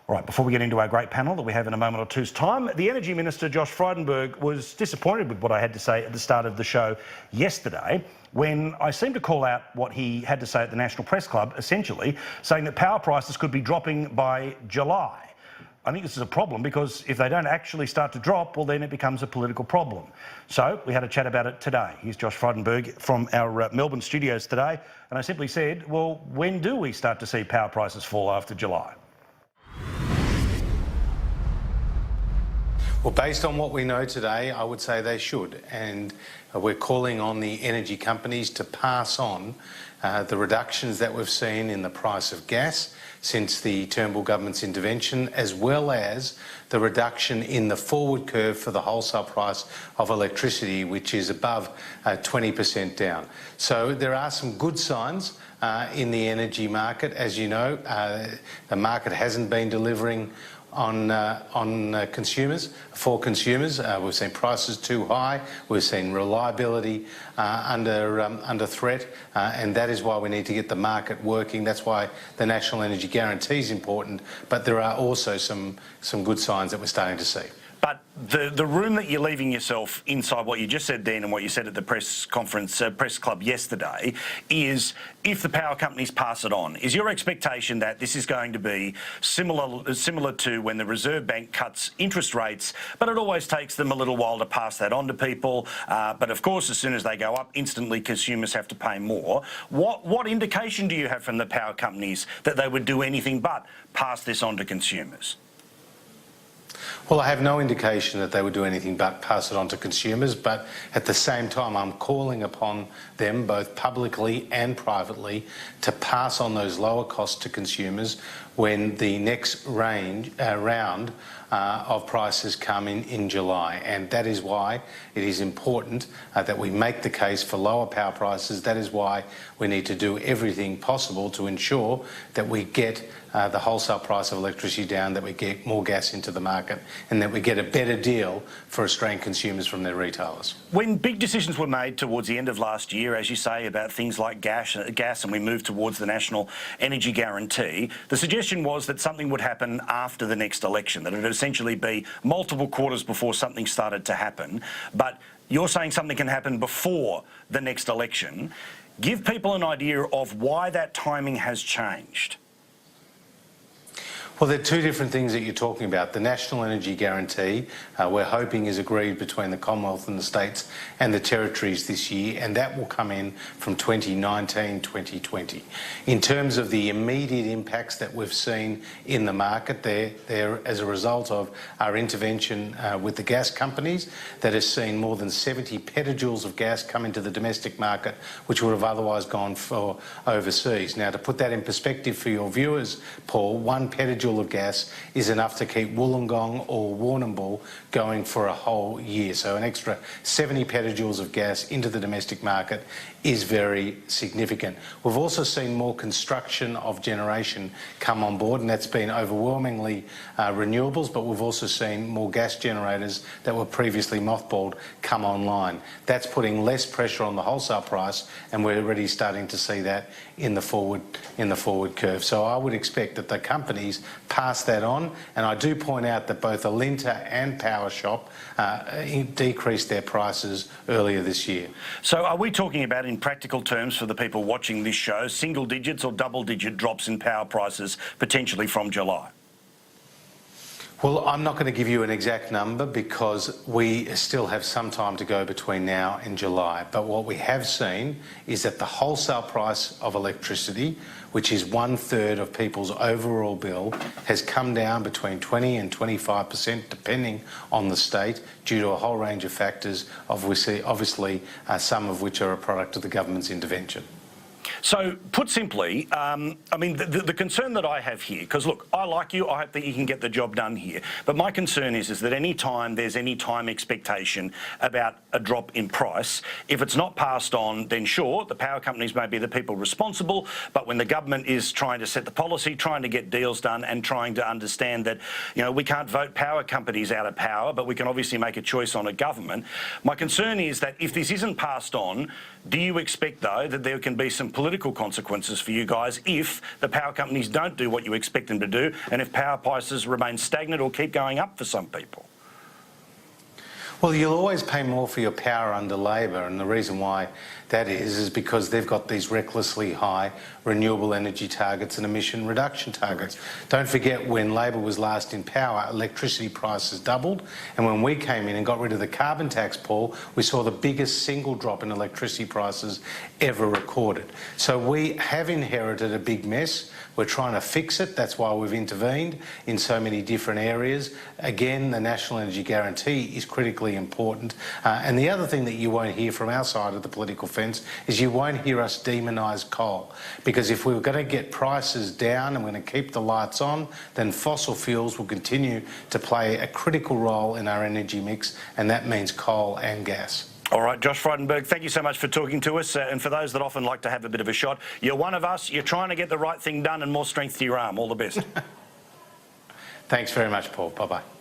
All right, before we get into our great panel that we have in a moment or two's time, the Energy Minister, Josh Frydenberg, was disappointed with what I had to say at the start of the show yesterday when I seemed to call out what he had to say at the National Press Club, essentially saying that power prices could be dropping by July. I think this is a problem because if they don't actually start to drop, well, then it becomes a political problem. So we had a chat about it today. Here's Josh Frydenberg from our Melbourne studios today. And I simply said, well, when do we start to see power prices fall after July? Well, based on what we know today, I would say they should. And we're calling on the energy companies to pass on the reductions that we've seen in the price of gas since the Turnbull government's intervention, as well as the reduction in the forward curve for the wholesale price of electricity, which is above 20% down. So there are some good signs in the energy market. As you know, the market hasn't been delivering on consumers, for consumers. We've seen prices too high, we've seen reliability under threat, and that is why we need to get the market working. That's why the National Energy Guarantee is important, but there are also some good signs that we're starting to see. But the room that you're leaving yourself inside what you just said, Dean, and what you said at the press club yesterday, is if the power companies pass it on, is your expectation that this is going to be similar to when the Reserve Bank cuts interest rates, but it always takes them a little while to pass that on to people, but of course as soon as they go up, instantly consumers have to pay more. What indication do you have from the power companies that they would do anything but pass this on to consumers? Well, I have no indication that they would do anything but pass it on to consumers, but at the same time I'm calling upon them, both publicly and privately, to pass on those lower costs to consumers when the next round of prices come in July. And that is why it is important that we make the case for lower power prices. That is why we need to do everything possible to ensure that we get the wholesale price of electricity down, that we get more gas into the market, and that we get a better deal for Australian consumers from their retailers. When big decisions were made towards the end of last year, as you say, about things like gas and we moved towards the National Energy Guarantee, the suggestion was that something would happen after the next election, that it would essentially be multiple quarters before something started to happen. But you're saying something can happen before the next election. Give people an idea of why that timing has changed. Well, there are two different things that you're talking about. The National Energy Guarantee, we're hoping is agreed between the Commonwealth and the states and the territories this year, and that will come in from 2019-2020. In terms of the immediate impacts that we've seen in the market, they're as a result of our intervention with the gas companies that has seen more than 70 petajoules of gas come into the domestic market, which would have otherwise gone for overseas. Now, to put that in perspective for your viewers, Paul, 1 petajoule of gas is enough to keep Wollongong or Warrnambool going for a whole year. So an extra 70 petajoules of gas into the domestic market is very significant. We've also seen more construction of generation come on board, and that's been overwhelmingly renewables, but we've also seen more gas generators that were previously mothballed come online. That's putting less pressure on the wholesale price, and we're already starting to see that in the forward curve. So I would expect that the companies pass that on, and I do point out that both Alinta and Powershop decreased their prices earlier this year. So are we talking about, in practical terms for the people watching this show, single digits or double digit drops in power prices potentially from July? Well, I'm not going to give you an exact number because we still have some time to go between now and July. But what we have seen is that the wholesale price of electricity, which is 1/3 of people's overall bill, has come down between 20 and 25%, depending on the state, due to a whole range of factors, obviously some of which are a product of the government's intervention. So, put simply, I mean, the concern that I have here, because look, I like you, I hope that you can get the job done here, but my concern is that any time there's any time expectation about a drop in price, if it's not passed on, then sure, the power companies may be the people responsible, but when the government is trying to set the policy, trying to get deals done and trying to understand that, you know, we can't vote power companies out of power, but we can obviously make a choice on a government. My concern is that if this isn't passed on, do you expect, though, that there can be some political political consequences for you guys if the power companies don't do what you expect them to do and if power prices remain stagnant or keep going up for some people? Well, you'll always pay more for your power under Labor, and the reason why that is because they've got these recklessly high renewable energy targets and emission reduction targets. Don't forget, when Labor was last in power, electricity prices doubled, and when we came in and got rid of the carbon tax, Paul, we saw the biggest single drop in electricity prices ever recorded. So we have inherited a big mess. We're trying to fix it. That's why we've intervened in so many different areas. Again, the National Energy Guarantee is critically important. And the other thing that you won't hear from our side of the political fence is you won't hear us demonise coal. Because if we were going to get prices down and we're going to keep the lights on, then fossil fuels will continue to play a critical role in our energy mix, and that means coal and gas. All right, Josh Frydenberg, thank you so much for talking to us. And for those that often like to have a bit of a shot, you're one of us, you're trying to get the right thing done, and more strength to your arm. All the best. Thanks very much, Paul. Bye-bye.